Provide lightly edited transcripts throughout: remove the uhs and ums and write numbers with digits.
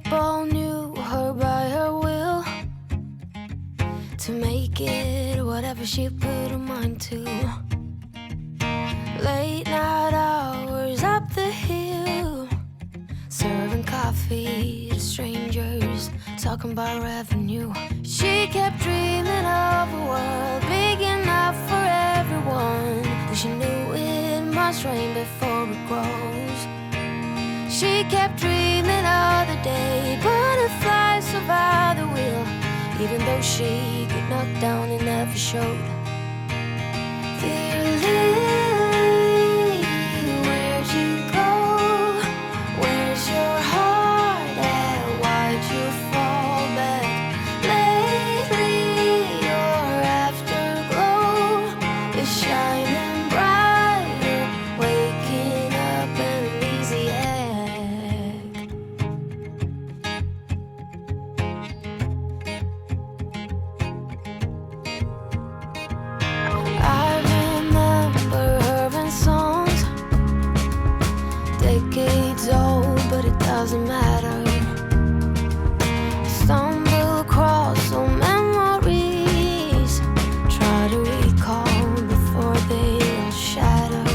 people knew her by her will, to make it whatever she put her mind to. Late night hours up the hill, serving coffee to strangers, talking about revenue. She kept dreaming of a world big enough for everyone, and she knew it must rain before it grows. She kept dreaming of the day butterflies survive the wheel, even though she got knocked down and never showed. Dear Lily, where'd you go? Where's your heart at? Why'd you fall back? Lately your afterglow is shining brighter, waking up an easy egg. I remember her in songs, decades old, but it doesn't matter. Stumble across old memories, try to recall before they all shatter.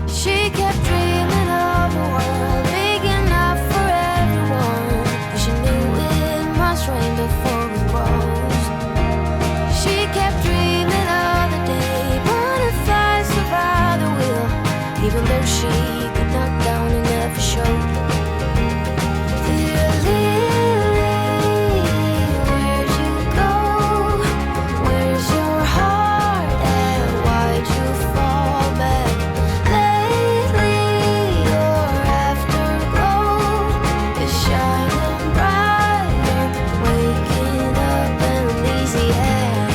She kept dreaming of a world big enough for everyone, but she knew it must rain before it grows. She kept dreaming of the day butterflies survive the wheel, even though she got knocked down and never showed. Dear Lily, where'd you go? Where's your heart at? Why'd you fall back? Lately your afterglow is shining brighter, waking up an easy egg.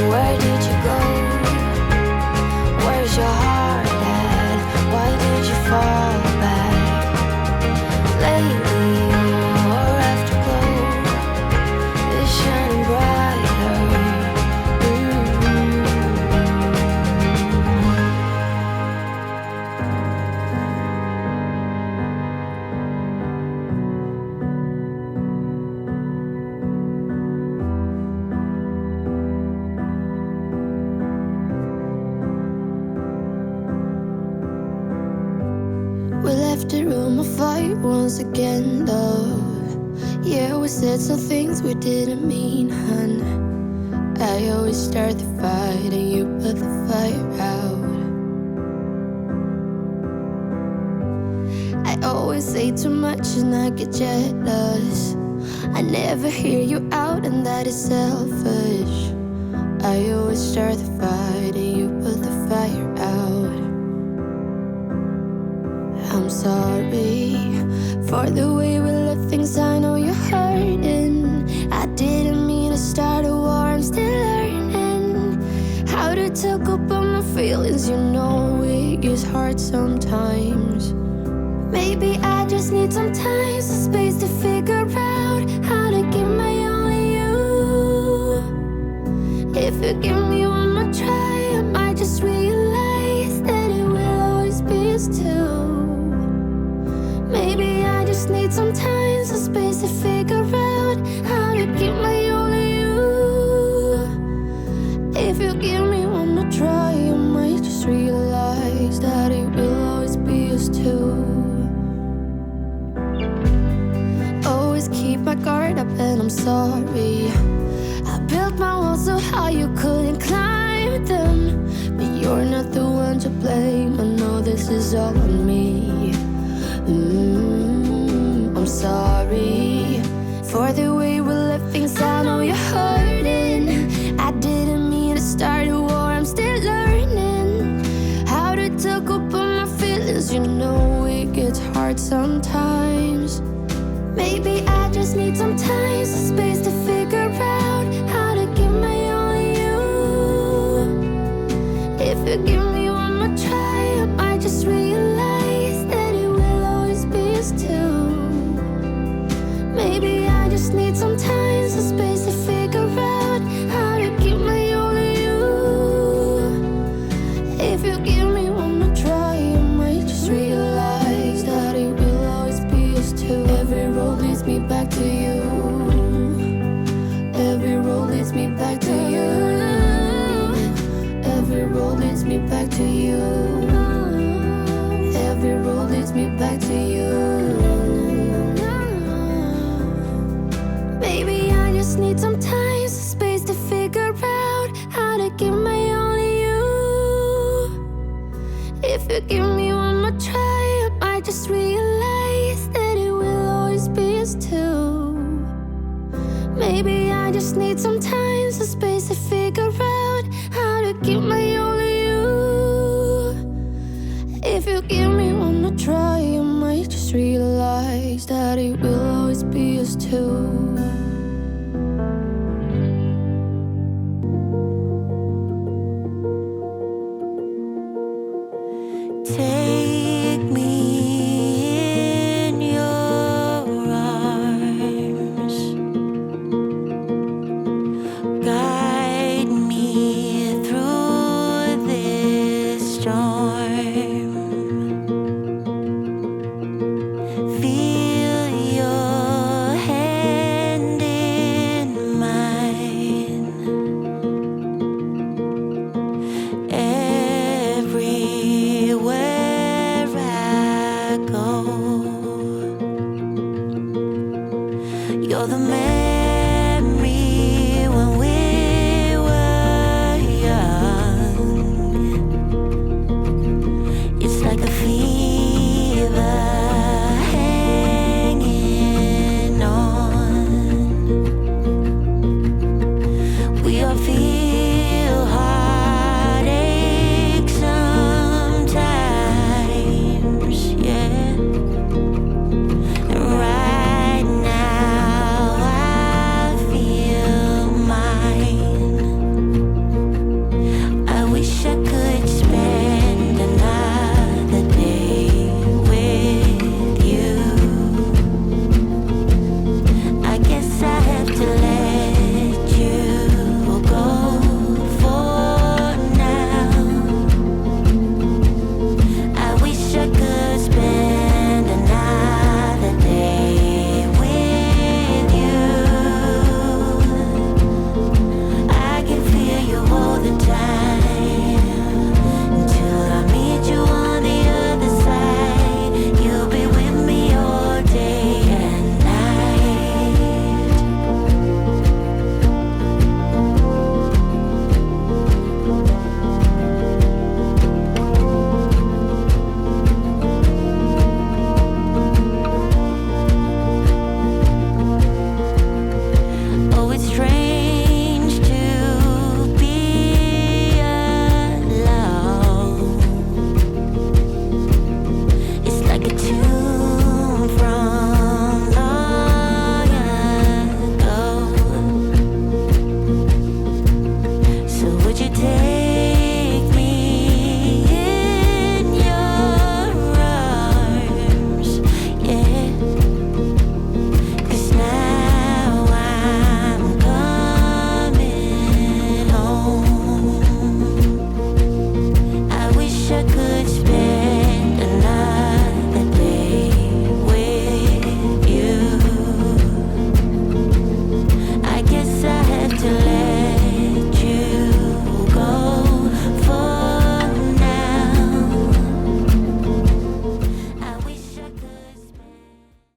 Where did you go? Where's your heart at? Why did you fall back? Lately your afterglow is shining brighter. We left the room of fight once again, love. Yeah, we said some things we didn't mean, hun. I always start the fight and you put the fire out. I always say too much and I get jealous. I never hear you out and that is selfish. I always start the fight and you put the fire out. I'm sorry for the way we left things. I know you're hurting. I didn't mean to start a war. I'm still learning how to talk about my feelings. You know it gets hard sometimes. Maybe I just need some time, some space to figure out how to give my all to you. If you give me one more try, I might just realize that it will always be us two. Maybe I just need some time, some space to figure out how to keep my all to you. If you give me one more try, I might just realize that it will always be us two. Always keep my guard up and I'm sorry. I built my walls so high you couldn't climb them, but you're not the one to blame. I know this is all on me. I'm sorry for the way we left things. I know you're hurting. I didn't mean to start a war. I'm still learning how to talk about my feelings. You know it gets hard sometimes. Maybe I just need some time, some space to figure out how to give my all to you. If you give me one more try, I might just realize just need some time, some space to figure out how to keep my only you. If you give me one more try, I might just realize that it will always be us two. Every road leads me back to you. Every road leads me back to you. Every road leads me back to you. Every road leads me back to you. Baby, I just need some time, some space to figure out how to give my only you. If you give me one more try, I might just realize that it will always be us two. Maybe I just need some time, some space to figure out how to keep my only you. If you give me one more try, I might just realize that it will always be us two. Take me in your arms, guide me through this storm. Feel your hand in mine. Everywhere I go, you're the man